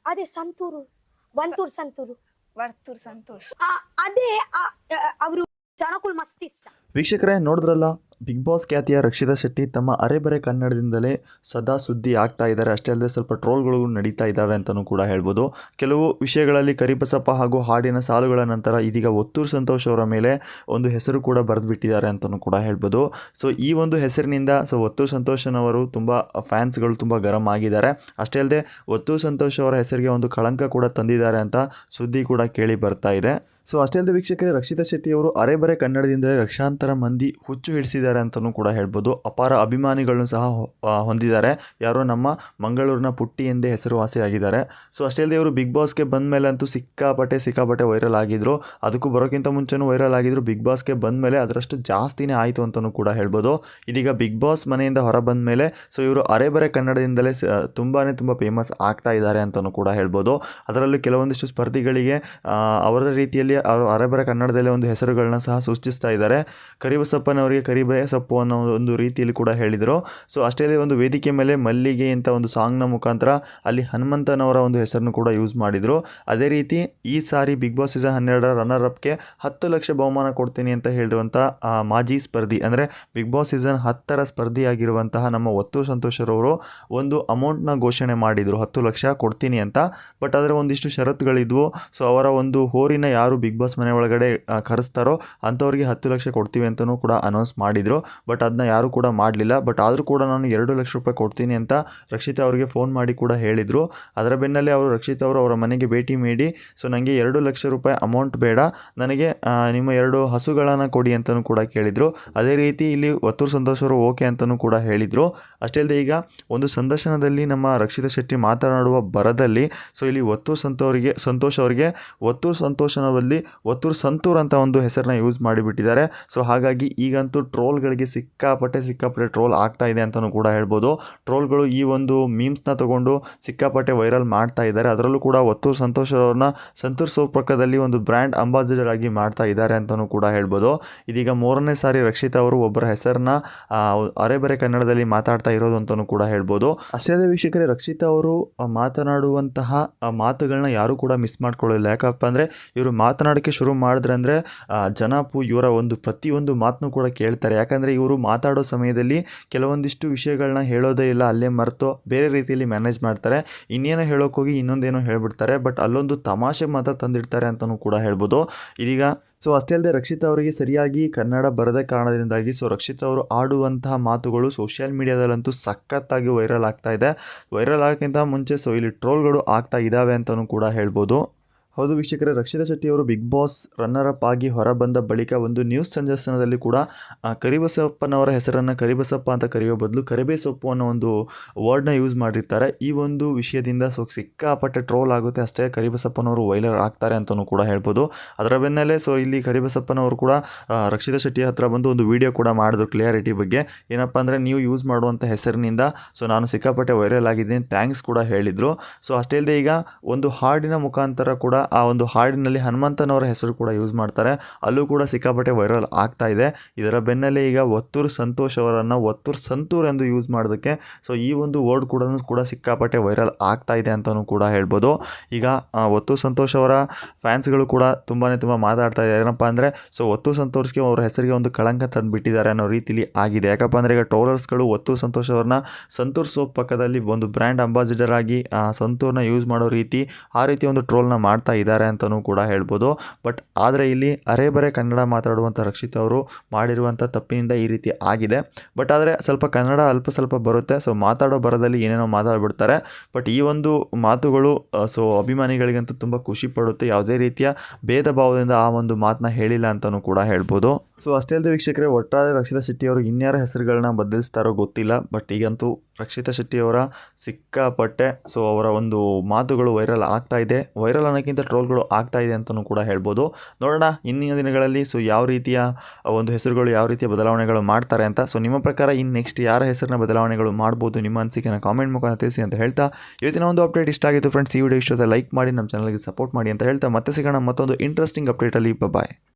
ಅದೇ ಸಂತೂರು, ವಂತೂರು ಸಂತೂರು, ವರ್ತೂರ್ ಸಂತೋಷ್. ಅದೇ ಅವರು ಜನಕ್ಕೂ ಮಸ್ತ್ ಇಷ್ಟ. ವೀಕ್ಷಕರೇ ನೋಡಿದ್ರಲ್ಲ, ಬಿಗ್ ಬಾಸ್ ಖ್ಯಾತಿಯ ರಕ್ಷಿತಾ ಶೆಟ್ಟಿ ತಮ್ಮ ಅರೆಬರೆ ಕನ್ನಡದಿಂದಲೇ ಸದಾ ಸುದ್ದಿ ಆಗ್ತಾ ಇದ್ದಾರೆ. ಅಷ್ಟೇ ಅಲ್ಲದೆ ಸ್ವಲ್ಪ ಟ್ರೋಲ್ಗಳು ನಡೀತಾ ಇದ್ದಾವೆ ಅಂತಲೂ ಕೂಡ ಹೇಳ್ಬೋದು. ಕೆಲವು ವಿಷಯಗಳಲ್ಲಿ ಕರಿಬಸಪ್ಪ ಹಾಗೂ ಹಾಡಿನ ಸಾಲುಗಳ ನಂತರ ಇದೀಗ ಒತ್ತೂರು ಸಂತೋಷ್ ಅವರ ಮೇಲೆ ಒಂದು ಹೆಸರು ಕೂಡ ಬರೆದುಬಿಟ್ಟಿದ್ದಾರೆ ಅಂತಲೂ ಕೂಡ ಹೇಳ್ಬೋದು. ಸೊ ಈ ಒಂದು ಹೆಸರಿನಿಂದ ಒತ್ತೂರು ಸಂತೋಷನವರು ತುಂಬ ಫ್ಯಾನ್ಸ್ಗಳು ತುಂಬ ಗರಂ ಆಗಿದ್ದಾರೆ. ಅಷ್ಟೇ ಅಲ್ಲದೆ ಒತ್ತೂರು ಸಂತೋಷ್ ಅವರ ಹೆಸರಿಗೆ ಒಂದು ಕಳಂಕ ಕೂಡ ತಂದಿದ್ದಾರೆ ಅಂತ ಸುದ್ದಿ ಕೂಡ ಕೇಳಿ ಬರ್ತಾ ಇದೆ. ಸೊ ಅಷ್ಟೇ ಅಲ್ಲದೆ ವೀಕ್ಷಕರೇ, ರಕ್ಷಿತಾ ಶೆಟ್ಟಿ ಅವರು ಅರೆಬರೆ ಕನ್ನಡದಿಂದಲೇ ಲಕ್ಷಾಂತರ ಮಂದಿ ಹುಚ್ಚು ಹಿಡಿಸಿದ್ದಾರೆ ಅಂತಲೂ ಕೂಡ ಹೇಳ್ಬೋದು. ಅಪಾರ ಅಭಿಮಾನಿಗಳನ್ನು ಸಹ ಹೊಂದಿದ್ದಾರೆ. ಯಾರೋ ನಮ್ಮ ಮಂಗಳೂರಿನ ಪುಟ್ಟಿ ಎಂದೇ ಹೆಸರುವಾಸಿಯಾಗಿದ್ದಾರೆ. ಸೊ ಅಷ್ಟೇ ಅಲ್ಲದೆ ಇವರು ಬಿಗ್ ಬಾಸ್ಗೆ ಬಂದ ಮೇಲೆ ಅಂತೂ ಸಿಕ್ಕಾಪಟ್ಟೆ ವೈರಲ್ ಆಗಿದ್ರು. ಅದಕ್ಕೂ ಬರೋಕ್ಕಿಂತ ಮುಂಚೆನೂ ವೈರಲ್ ಆಗಿದ್ರು. ಬಿಗ್ ಬಾಸ್ಗೆ ಬಂದ ಮೇಲೆ ಅದರಷ್ಟು ಜಾಸ್ತಿನೇ ಆಯಿತು ಅಂತಲೂ ಕೂಡ ಹೇಳ್ಬೋದು. ಇದೀಗ ಬಿಗ್ ಬಾಸ್ ಮನೆಯಿಂದ ಹೊರ ಬಂದ ಮೇಲೆ ಇವರು ಅರೆಬರೆ ಕನ್ನಡದಿಂದಲೇ ತುಂಬಾ ಫೇಮಸ್ ಆಗ್ತಾ ಇದ್ದಾರೆ ಅಂತಲೂ ಕೂಡ ಹೇಳ್ಬೋದು. ಅದರಲ್ಲೂ ಕೆಲವೊಂದಿಷ್ಟು ಸ್ಪರ್ಧಿಗಳಿಗೆ ಅವರ ರೀತಿಯಲ್ಲಿ ಅವರು ಅರೆಬರೆ ಕನ್ನಡದಲ್ಲೇ ಒಂದು ಹೆಸರುಗಳನ್ನ ಸಹ ಸೃಷ್ಟಿಸ್ತಾ ಇದ್ದಾರೆ. ಕರಿಬಸಪ್ಪನವರಿಗೆ ಕರಿಬಸಪ್ಪು ಅನ್ನೋ ಒಂದು ರೀತಿಯಲ್ಲಿ ಕೂಡ ಹೇಳಿದರು. ಸೊ ಅಷ್ಟೇ ಒಂದು ವೇದಿಕೆ ಮೇಲೆ ಮಲ್ಲಿಗೆ ಅಂತ ಒಂದು ಸಾಂಗ್ನ ಮುಖಾಂತರ ಅಲ್ಲಿ ಹನುಮಂತನವರ ಒಂದು ಹೆಸರನ್ನು ಕೂಡ ಯೂಸ್ ಮಾಡಿದರು. ಅದೇ ರೀತಿ ಈ ಸಾರಿ ಬಿಗ್ ಬಾಸ್ ಸೀಸನ್ 12 ರನ್ನರ್ ಅಪ್ಗೆ 10 ಲಕ್ಷ ಬಹುಮಾನ ಕೊಡ್ತೀನಿ ಅಂತ ಹೇಳಿರುವಂಥ ಮಾಜಿ ಸ್ಪರ್ಧಿ, ಅಂದರೆ ಬಿಗ್ ಬಾಸ್ ಸೀಸನ್ 10ರ ಸ್ಪರ್ಧಿಯಾಗಿರುವಂತಹ ನಮ್ಮ ಒತ್ತೂರು ಸಂತೋಷರವರು ಒಂದು ಅಮೌಂಟ್ನ ಘೋಷಣೆ ಮಾಡಿದರು, 10 ಲಕ್ಷ ಕೊಡ್ತೀನಿ ಅಂತ. ಬಟ್ ಅದರ ಒಂದಿಷ್ಟು ಷರತ್ತುಗಳಿದ್ವು. ಸೊ ಅವರ ಒಂದು ಹೋರಿನ ಯಾರು ಬಿಗ್ ಬಾಸ್ ಮನೆ ಒಳಗಡೆ ಕರೆಸ್ತಾರೋ ಅಂಥವ್ರಿಗೆ 10 ಲಕ್ಷ ಕೊಡ್ತೀವಿ ಅಂತಲೂ ಕೂಡ ಅನೌನ್ಸ್ ಮಾಡಿದರು. ಬಟ್ ಅದನ್ನ ಯಾರೂ ಕೂಡ ಮಾಡಲಿಲ್ಲ. ಬಟ್ ಆದರೂ ಕೂಡ ನಾನು 2 ಲಕ್ಷ ರೂಪಾಯಿ ಕೊಡ್ತೀನಿ ಅಂತ ರಕ್ಷಿತಾ ಅವರಿಗೆ ಫೋನ್ ಮಾಡಿ ಕೂಡ ಹೇಳಿದರು. ಅದರ ಬೆನ್ನಲ್ಲೇ ಅವರು ರಕ್ಷಿತಾ ಅವರು ಅವರ ಮನೆಗೆ ಭೇಟಿ ನೀಡಿ ನನಗೆ 2 ಲಕ್ಷ ರೂಪಾಯಿ ಅಮೌಂಟ್ ಬೇಡ, ನನಗೆ ನಿಮ್ಮ 2 ಹಸುಗಳನ್ನು ಕೊಡಿ ಅಂತಲೂ ಕೂಡ ಕೇಳಿದರು. ಅದೇ ರೀತಿ ಇಲ್ಲಿ ಒತ್ತೂರು ಸಂತೋಷ್ ಅವರು ಓಕೆ ಅಂತಲೂ ಕೂಡ ಹೇಳಿದರು. ಅಷ್ಟೇ ಅಲ್ಲದೆ ಈಗ ಒಂದು ಸಂದರ್ಶನದಲ್ಲಿ ನಮ್ಮ ರಕ್ಷಿತಾ ಶೆಟ್ಟಿ ಮಾತನಾಡುವ ಬರದಲ್ಲಿ ಇಲ್ಲಿ ಒತ್ತೂರು ಸಂತೋಷ್ ಅವರಿಗೆ ಒತ್ತೂರು ಸಂತೋಷನ ಬದಲಿ ಒತ್ತೂರು ಸಂತೂರ್ ಅಂತ ಒಂದು ಹೆಸರನ್ನ ಯೂಸ್ ಮಾಡಿಬಿಟ್ಟಿದ್ದಾರೆ. ಸೊ ಹಾಗಾಗಿ ಈಗಂತೂ ಟ್ರೋಲ್ಗಳಿಗೆ ಸಿಕ್ಕಾಪಟ್ಟೆ ಟ್ರೋಲ್ ಆಗ್ತಾ ಇದೆ ಅಂತಲೂ ಕೂಡ ಹೇಳ್ಬೋದು. ಟ್ರೋಲ್ಗಳು ಈ ಒಂದು ಮೀಮ್ಸ್ನ ತಗೊಂಡು ಸಿಕ್ಕಾಪಟ್ಟೆ ವೈರಲ್ ಮಾಡ್ತಾ ಇದ್ದಾರೆ. ಅದರಲ್ಲೂ ಕೂಡ ಒತ್ತೂರು ಸಂತೋಷ್ ಅವ್ರನ್ನ ಸಂತೂರ್ ಸೋಪ್ ಪಕ್ಕದಲ್ಲಿ ಒಂದು ಬ್ರ್ಯಾಂಡ್ ಅಂಬಾಸಿಡರ್ ಆಗಿ ಮಾಡ್ತಾ ಇದ್ದಾರೆ ಅಂತಲೂ ಕೂಡ ಹೇಳ್ಬೋದು. ಇದೀಗ 3ನೇ ಸಾರಿ ರಕ್ಷಿತಾ ಅವರು ಒಬ್ಬರ ಹೆಸರನ್ನ ಅರೆಬರೆ ಕನ್ನಡದಲ್ಲಿ ಮಾತಾಡ್ತಾ ಇರೋದು ಅಂತಲೂ ಕೂಡ ಹೇಳ್ಬೋದು. ಅಷ್ಟೇ ಅಲ್ಲದೆ ವೀಕ್ಷಕರೇ, ರಕ್ಷಿತಾ ಅವರು ಮಾತನಾಡುವಂತಹ ಮಾತುಗಳನ್ನ ಯಾರು ಕೂಡ ಮಿಸ್ ಮಾಡ್ಕೊಳ್ಳಿಲ್ಲ. ಯಾಕಪ್ಪ ಅಂದರೆ ಇವರು ಮಾತನಾಡೋಕ್ಕೆ ಶುರು ಮಾಡಿದ್ರೆ ಅಂದರೆ ಇವರ ಒಂದು ಪ್ರತಿಯೊಂದು ಮಾತನ್ನು ಕೂಡ ಕೇಳ್ತಾರೆ. ಯಾಕಂದರೆ ಇವರು ಮಾತಾಡೋ ಸಮಯದಲ್ಲಿ ಕೆಲವೊಂದಿಷ್ಟು ವಿಷಯಗಳನ್ನ ಹೇಳೋದೇ ಇಲ್ಲ, ಅಲ್ಲೇ ಮರೆತು ಬೇರೆ ರೀತಿಯಲ್ಲಿ ಮ್ಯಾನೇಜ್ ಮಾಡ್ತಾರೆ. ಇನ್ನೇನೋ ಹೇಳೋಕ್ಕೋಗಿ ಇನ್ನೊಂದೇನೋ ಹೇಳ್ಬಿಡ್ತಾರೆ. ಬಟ್ ಅಲ್ಲೊಂದು ತಮಾಷೆ ಮಾತ್ರ ತಂದಿಡ್ತಾರೆ ಅಂತಲೂ ಕೂಡ ಹೇಳ್ಬೋದು. ಇದೀಗ ಅಷ್ಟೇ ಅಲ್ಲದೆ ರಕ್ಷಿತಾ ಅವರಿಗೆ ಸರಿಯಾಗಿ ಕನ್ನಡ ಬರದ ಕಾರಣದಿಂದಾಗಿ ರಕ್ಷಿತಾ ಅವರು ಆಡುವಂತಹ ಮಾತುಗಳು ಸೋಷಿಯಲ್ ಮೀಡಿಯಾದಲ್ಲಂತೂ ಸಖತ್ತಾಗಿ ವೈರಲ್ ಆಗ್ತಾ ಇದೆ. ವೈರಲ್ ಆಗೋಕ್ಕಿಂತ ಮುಂಚೆ ಇಲ್ಲಿ ಟ್ರೋಲ್ಗಳು ಆಗ್ತಾ ಇದ್ದಾವೆ ಅಂತಲೂ ಕೂಡ ಹೇಳ್ಬೋದು. ಹೌದು ವೀಕ್ಷಕರೇ, ರಕ್ಷಿತಾ ಶೆಟ್ಟಿ ಅವರು ಬಿಗ್ ಬಾಸ್ ರನ್ನರ್ ಅಪ್ ಆಗಿ ಹೊರಬಂದ ಬಳಿಕ ಒಂದು ನ್ಯೂಸ್ ಸಂದರ್ಶನದಲ್ಲಿ ಕೂಡ ಕರಿಬಸಪ್ಪನವರ ಹೆಸರನ್ನು ಕರಿಬಸಪ್ಪ ಅಂತ ಕರೆಯೋ ಬದಲು ಕರಿಬೇಸೊಪ್ಪು ಅನ್ನೋ ಒಂದು ವರ್ಡ್ನ ಯೂಸ್ ಮಾಡಿರ್ತಾರೆ. ಈ ಒಂದು ವಿಷಯದಿಂದ ಸಿಕ್ಕಾಪಟ್ಟೆ ಟ್ರೋಲ್ ಆಗುತ್ತೆ. ಅಷ್ಟೇ ಕರಿಬಸಪ್ಪನವರು ವೈರಲ್ ಆಗ್ತಾರೆ ಅಂತಲೂ ಕೂಡ ಹೇಳ್ಬೋದು. ಅದರ ಬೆನ್ನಲ್ಲೇ ಇಲ್ಲಿ ಕರಿಬಸಪ್ಪನವರು ಕೂಡ ರಕ್ಷಿತಾ ಶೆಟ್ಟಿ ಹತ್ರ ಬಂದು ಒಂದು ವಿಡಿಯೋ ಕೂಡ ಮಾಡಿದ್ರು ಕ್ಲಿಯಾರಿಟಿ ಬಗ್ಗೆ. ಏನಪ್ಪ ಅಂದರೆ ನೀವು ಯೂಸ್ ಮಾಡುವಂಥ ಹೆಸರಿನಿಂದ ನಾನು ಸಿಕ್ಕಾಪಟ್ಟೆ ವೈರಲ್ ಆಗಿದ್ದೀನಿ, ಥ್ಯಾಂಕ್ಸ್ ಕೂಡ ಹೇಳಿದರು. ಅಷ್ಟೇ ಅಲ್ಲದೆ ಈಗ ಒಂದು ಹಾಡಿನ ಮುಖಾಂತರ ಕೂಡ ಆ ಒಂದು ಹಾಡಿನಲ್ಲಿ ಹನುಮಂತನವರ ಹೆಸರು ಕೂಡ ಯೂಸ್ ಮಾಡ್ತಾರೆ. ಅಲ್ಲೂ ಕೂಡ ಸಿಕ್ಕಾಪಟ್ಟೆ ವೈರಲ್ ಆಗ್ತಾ ಇದೆ. ಇದರ ಬೆನ್ನಲ್ಲೇ ಈಗ ಒತ್ತೂರು ಸಂತೋಷ್ ಅವರನ್ನು ಒತ್ತೂರು ಸಂತೂರ್ ಎಂದು ಯೂಸ್ ಮಾಡೋದಕ್ಕೆ ಈ ಒಂದು ವರ್ಡ್ ಕೂಡ ಸಿಕ್ಕಾಪಟ್ಟೆ ವೈರಲ್ ಆಗ್ತಾ ಇದೆ ಅಂತಲೂ ಕೂಡ ಹೇಳ್ಬೋದು. ಈಗ ಒತ್ತೂರು ಸಂತೋಷ್ ಅವರ ಫ್ಯಾನ್ಸ್ಗಳು ಕೂಡ ತುಂಬಾ ಮಾತಾಡ್ತಾ ಇದ್ದಾರೆ. ಏನಪ್ಪ ಅಂದರೆ ಒತ್ತೂರು ಸಂತೋಷ್ಗೆ ಅವರ ಹೆಸರಿಗೆ ಒಂದು ಕಳಂಕ ತಂದುಬಿಟ್ಟಿದ್ದಾರೆ ಅನ್ನೋ ರೀತಿಲಿ ಆಗಿದೆ. ಯಾಕಪ್ಪ ಅಂದರೆ ಈಗ ಟ್ರೋಲರ್ಸ್ಗಳು ಒತ್ತೂರು ಸಂತೋಷ್ ಅವ್ರನ್ನ ಸಂತೂರ್ ಸೋಪ್ ಪಕ್ಕದಲ್ಲಿ ಒಂದು ಬ್ರ್ಯಾಂಡ್ ಅಂಬಾಸಿಡರ್ ಆಗಿ ಸಂತೂರ್ನ ಯೂಸ್ ಮಾಡೋ ರೀತಿ ಆ ರೀತಿ ಒಂದು ಟ್ರೋಲ್ನ ಮಾಡ್ತಾ ಇದ್ದಾರೆ ಅಂತಲೂ ಕೂಡ ಹೇಳ್ಬೋದು. ಬಟ್ ಆದರೆ ಇಲ್ಲಿ ಅರೆಬರೆ ಕನ್ನಡ ಮಾತಾಡುವಂಥ ರಕ್ಷಿತಾ ಅವರು ಮಾಡಿರುವಂಥ ತಪ್ಪಿನಿಂದ ಈ ರೀತಿ ಆಗಿದೆ. ಬಟ್ ಆದರೆ ಸ್ವಲ್ಪ ಕನ್ನಡ ಸ್ವಲ್ಪ ಬರುತ್ತೆ. ಮಾತಾಡೋ ಬರದಲ್ಲಿ ಏನೇನೋ ಮಾತಾಡ್ಬಿಡ್ತಾರೆ. ಬಟ್ ಈ ಒಂದು ಮಾತುಗಳು ಅಭಿಮಾನಿಗಳಿಗಂತೂ ತುಂಬ ಖುಷಿ ಪಡುತ್ತೆ. ಯಾವುದೇ ರೀತಿಯ ಭೇದ ಭಾವದಿಂದ ಆ ಒಂದು ಮಾತನ್ನ ಹೇಳಿಲ್ಲ ಅಂತಲೂ ಕೂಡ ಹೇಳ್ಬೋದು. ಅಷ್ಟೇ ಅಲ್ಲದೆ ವೀಕ್ಷಕರೇ, ಒಟ್ಟಾರೆ ರಕ್ಷಿತಾ ಶೆಟ್ಟಿ ಅವರು ಇನ್ಯಾರ ಹೆಸರುಗಳನ್ನ ಬದಲಿಸ್ತಾರೋ ಗೊತ್ತಿಲ್ಲ. ಬಟ್ ಈಗಂತೂ ರಕ್ಷಿತಾ ಶೆಟ್ಟಿ ಅವರ ಸಿಕ್ಕಾಪಟ್ಟೆ ಅವರ ಒಂದು ಮಾತುಗಳು ವೈರಲ್ ಆಗ್ತಾ ಇದೆ. ವೈರಲ್ ಅನ್ನೋಕ್ಕಿಂತ ಟ್ರೋಲ್ಗಳು ಆಗ್ತಾ ಇದೆ ಅಂತಲೂ ಕೂಡ ಹೇಳ್ಬೋದು. ನೋಡೋಣ ಇಂದಿನ ದಿನಗಳಲ್ಲಿ ಯಾವ ರೀತಿಯ ಒಂದು ಹೆಸರುಗಳು ಯಾವ ರೀತಿಯ ಬದಲಾವಣೆಗಳು ಮಾಡ್ತಾರೆ ಅಂತ. ನಿಮ್ಮ ಪ್ರಕಾರ ನೆಕ್ಸ್ಟ್ ಯಾರ ಹೆಸರನ್ನ ಬದಲಾವಣೆಗಳು ಮಾಡ್ಬೋದು, ನಿಮ್ಮ ಅನಿಸಿಕೆನ ಕಾಮೆಂಟ್ ಮುಖಾಂತರ ತಿಳಿಸಿ ಅಂತ ಹೇಳ್ತಾ ಇವತ್ತಿನ ಒಂದು ಅಪ್ಡೇಟ್ ಇಷ್ಟ ಆಗಿತ್ತು ಫ್ರೆಂಡ್ಸ್. ಈ ವಿಡಿಯೋ ಇಷ್ಟೊತ್ತ ಲೈಕ್ ಮಾಡಿ, ನಮ್ಮ ಚಾನಲ್ಗೆ ಸಪೋರ್ಟ್ ಮಾಡಿ ಅಂತ ಹೇಳ್ತಾ ಮತ್ತೆ ಸಿಗೋಣ ಮತ್ತೊಂದು ಇಂಟ್ರೆಸ್ಟಿಂಗ್ ಅಪ್ಡೇಟಲ್ಲಿ. ಬಾಯ್.